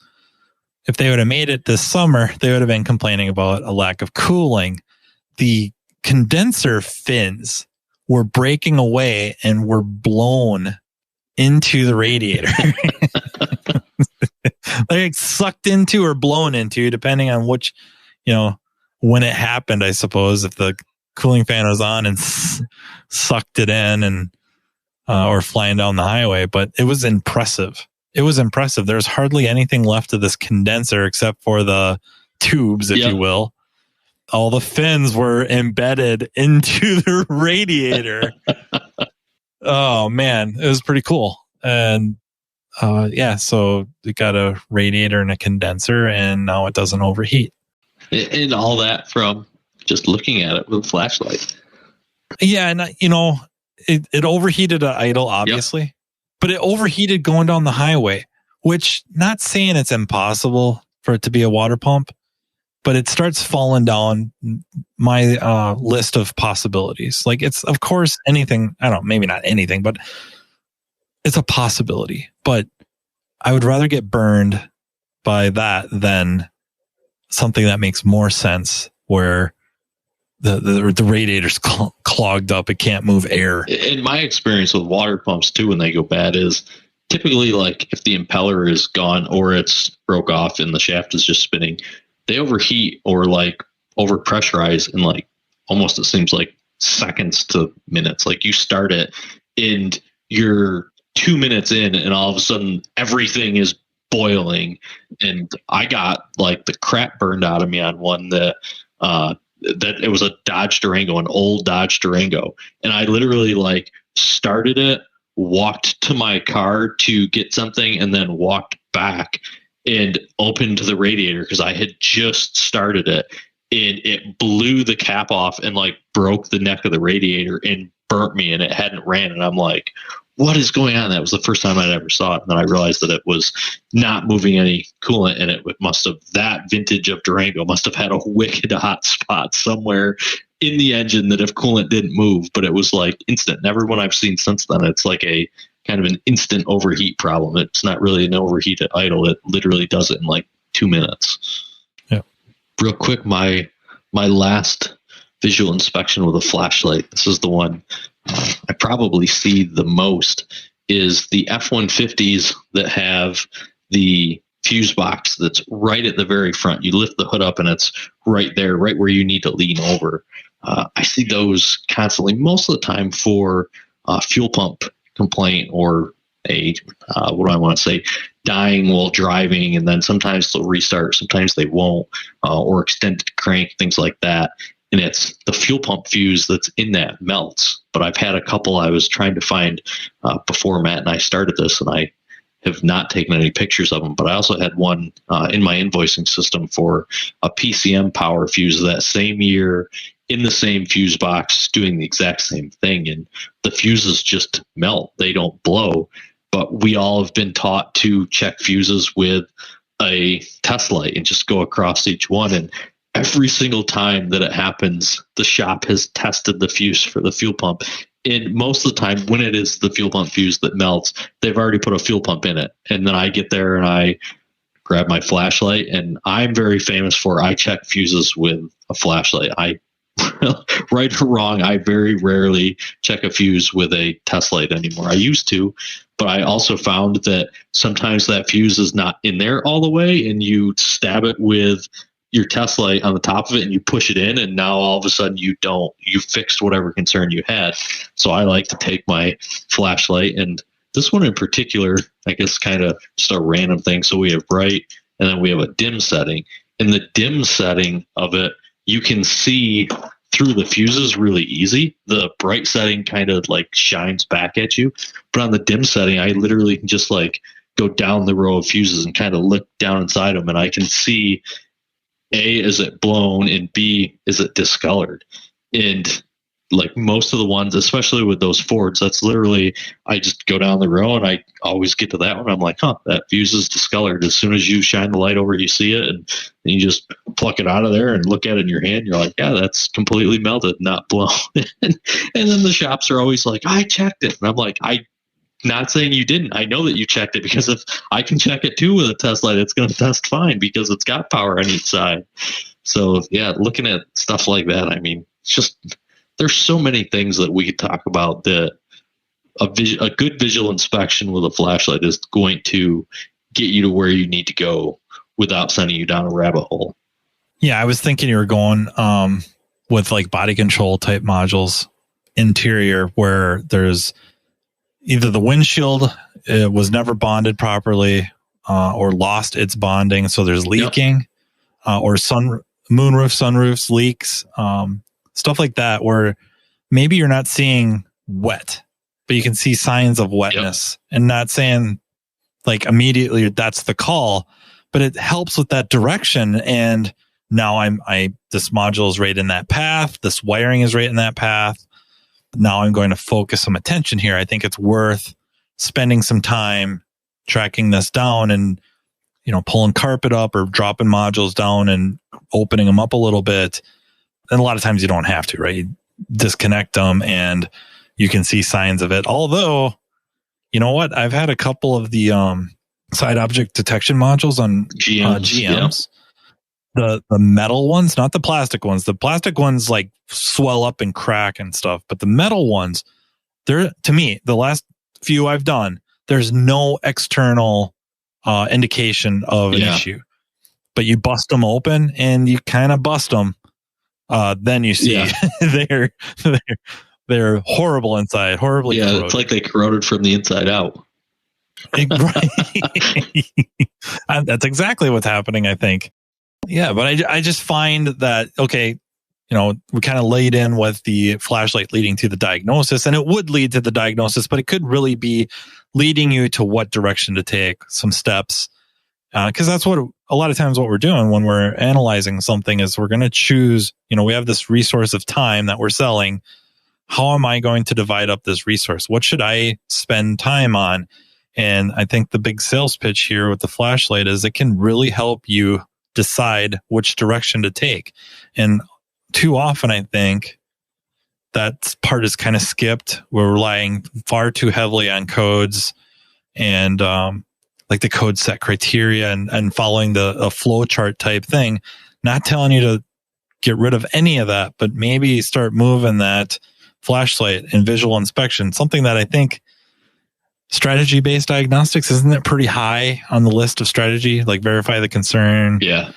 if they would have made it this summer, they would have been complaining about a lack of cooling. The condenser fins were breaking away and were blown into the radiator. Like sucked into or blown into, depending on which, when it happened, I suppose, if the cooling fan was on and sucked it in and, or flying down the highway. But it was impressive. There's hardly anything left of this condenser except for the tubes, if you will. All the fins were embedded into the radiator. Oh man, it was pretty cool. And so we got a radiator and a condenser, and now it doesn't overheat. And all that from just looking at it with a flashlight. Yeah, and it overheated at idle, obviously, but it overheated going down the highway, which, not saying it's impossible for it to be a water pump, but it starts falling down my list of possibilities. Like, it's, of course, anything, I don't know, maybe not anything, but it's a possibility. But I would rather get burned by that than something that makes more sense, where the radiator's clogged up. It can't move air. In my experience with water pumps too, when they go bad, is typically like if the impeller is gone or it's broke off and the shaft is just spinning, they overheat or like overpressurize in like almost, it seems like seconds to minutes. Like you start it and you're 2 minutes in and all of a sudden everything is boiling. And I got like the crap burned out of me on one that it was a Dodge Durango, an old Dodge Durango. And I literally like started it, walked to my car to get something, and then walked back and opened the radiator because I had just started it, and it blew the cap off and like broke the neck of the radiator and burnt me, and it hadn't ran. And I'm like, what is going on? That was the first time I'd ever saw it. And then I realized that it was not moving any coolant, and it must have, that vintage of Durango must have had a wicked hot spot somewhere in the engine that if coolant didn't move, but it was like instant. And everyone I've seen since then, it's like a kind of an instant overheat problem. It's not really an overheat at idle. It literally does it in like 2 minutes. Yeah. Real quick, my last visual inspection with a flashlight, this is the one I probably see the most, is the F-150s that have the fuse box that's right at the very front. You lift the hood up and it's right there, right where you need to lean over. I see those constantly, most of the time for fuel pump complaint or what do I want to say, dying while driving, and then sometimes they'll restart, sometimes they won't, or extended crank, things like that. And it's the fuel pump fuse that's in that melts. But I've had a couple I was trying to find before Matt and I started this, and I have not taken any pictures of them. But I also had one in my invoicing system for a PCM power fuse that same year in the same fuse box doing the exact same thing. And the fuses just melt. They don't blow. But we all have been taught to check fuses with a test light and just go across each one. And every single time that it happens, the shop has tested the fuse for the fuel pump. And most of the time, when it is the fuel pump fuse that melts, they've already put a fuel pump in it. And then I get there and I grab my flashlight, and I'm very famous for I check fuses with a flashlight. Right or wrong, I very rarely check a fuse with a test light anymore. I used to, but I also found that sometimes that fuse is not in there all the way, and you stab it with your test light on the top of it and you push it in, and now all of a sudden you fixed whatever concern you had. So I like to take my flashlight, and this one in particular, I guess kind of just a random thing. So we have bright and then we have a dim setting. In the dim setting of it, you can see through the fuses really easy. The bright setting kind of like shines back at you, but on the dim setting, I literally can just like go down the row of fuses and kind of look down inside them, and I can see A, is it blown, and B, is it discolored? And like most of the ones, especially with those Fords, that's literally, I just go down the row and I always get to that one. I'm like, that fuse is discolored. As soon as you shine the light over it, you see it, and you just pluck it out of there and look at it in your hand. You're like, yeah, that's completely melted, not blown. And then the shops are always like, I checked it. And I'm like, not saying you didn't. I know that you checked it, because if I can check it too with a test light, it's going to test fine because it's got power on each side. So yeah, looking at stuff like that, I mean, it's just, there's so many things that we could talk about that a good visual inspection with a flashlight is going to get you to where you need to go without sending you down a rabbit hole. Yeah, I was thinking you were going with like body control type modules, interior, where there's either the windshield was never bonded properly or lost its bonding, so there's leaking, or moonroof, sunroofs, leaks, stuff like that, where maybe you're not seeing wet, but you can see signs of wetness. And not saying like immediately that's the call, but it helps with that direction. And now this module is right in that path. This wiring is right in that path. Now I'm going to focus some attention here. I think it's worth spending some time tracking this down and, pulling carpet up or dropping modules down and opening them up a little bit. And a lot of times you don't have to, right? You disconnect them and you can see signs of it. Although, you know what? I've had a couple of the side object detection modules on GMs. The metal ones, not the plastic ones. The plastic ones like swell up and crack and stuff. But the metal ones, to me, the last few I've done, there's no external indication of an issue. But you bust them open and you kind of bust them. Then you see they're horrible inside, horribly corroded. It's like they corroded from the inside out. That's exactly what's happening, I think. Yeah, but I just find that, okay, we kind of laid in with the flashlight leading to the diagnosis, and it would lead to the diagnosis, but it could really be leading you to what direction to take, some steps. Because that's what a lot of times what we're doing when we're analyzing something is we're going to choose, we have this resource of time that we're selling. How am I going to divide up this resource? What should I spend time on? And I think the big sales pitch here with the flashlight is it can really help you decide which direction to take. And too often, I think that part is kind of skipped. We're relying far too heavily on codes and like the code set criteria and following the flow chart type thing. Not telling you to get rid of any of that, but maybe start moving that flashlight and visual inspection, something that I think strategy-based diagnostics, isn't it pretty high on the list of strategy? Like verify the concern. Yeah,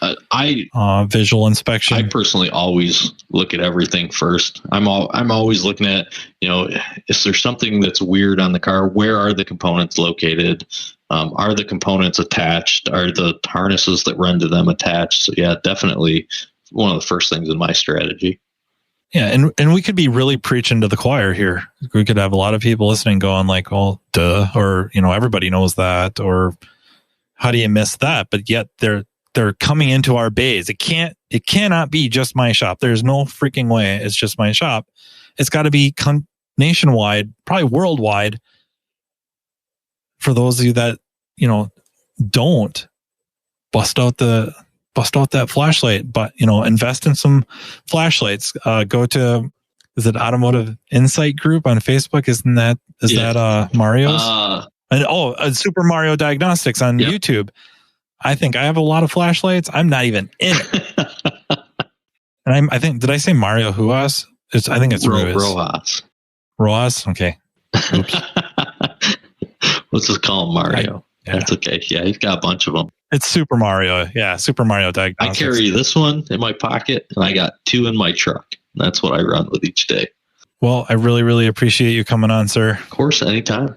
visual inspection. I personally always look at everything first. I'm always looking at, is there something that's weird on the car? Where are the components located? Are the components attached? Are the harnesses that run to them attached? So yeah, definitely one of the first things in my strategy. Yeah, and we could be really preaching to the choir here. We could have a lot of people listening going like, "Oh, duh," or everybody knows that, or how do you miss that? But yet they're coming into our bays. It cannot be just my shop. There's no freaking way it's just my shop. It's got to be nationwide, probably worldwide. For those of you that don't bust out that flashlight, but invest in some flashlights. Go to, is it Automotive Insight Group on Facebook? Is that Mario's? Super Mario Diagnostics on YouTube. I think I have a lot of flashlights. I'm not even in it. And I think, did I say Mario Huas? I think it's Rojas. Rojas. Okay. Oops. Let's just call him Mario. That's okay. Yeah, he's got a bunch of them. It's Super Mario. Yeah, Super Mario Diagnostics. I carry this one in my pocket, and I got 2 in my truck. That's what I run with each day. Well, I really, really appreciate you coming on, sir. Of course, anytime.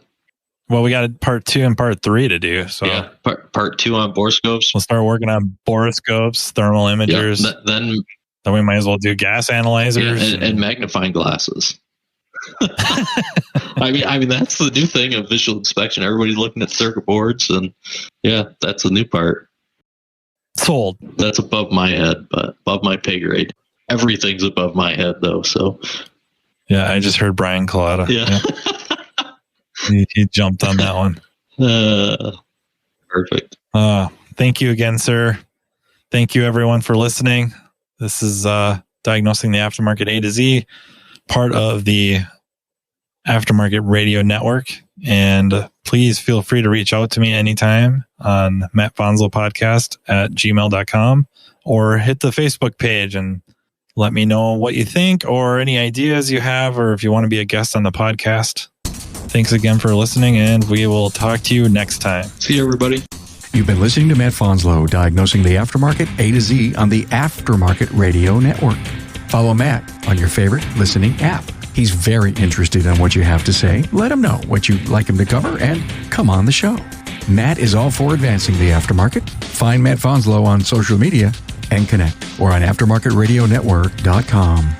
Well, we got part 2 and part 3 to do. So yeah, part 2 on borescopes. We'll start working on borescopes, thermal imagers. Yeah, then we might as well do gas analyzers and magnifying glasses. I mean that's the new thing of visual inspection. Everybody's looking at circuit boards, and that's the new part. Sold. That's above my head, but above my pay grade. Everything's above my head, though. So yeah, I just heard Brian Collada. Yeah. He jumped on that one. Perfect. Thank you again, sir. Thank you, everyone, for listening. This is Diagnosing the Aftermarket A to Z, part of the Aftermarket Radio Network. And please feel free to reach out to me anytime on mattfonslopodcast@gmail.com or hit the Facebook page and let me know what you think or any ideas you have, or if you want to be a guest on the podcast. Thanks again for listening, and we will talk to you next time. See you, everybody. You've been listening to Matt Fonslow, Diagnosing the Aftermarket A to Z on the Aftermarket Radio Network. Follow Matt on your favorite listening app. He's very interested in what you have to say. Let him know what you'd like him to cover and come on the show. Matt is all for advancing the aftermarket. Find Matt Fonslow on social media and connect or on aftermarketradionetwork.com.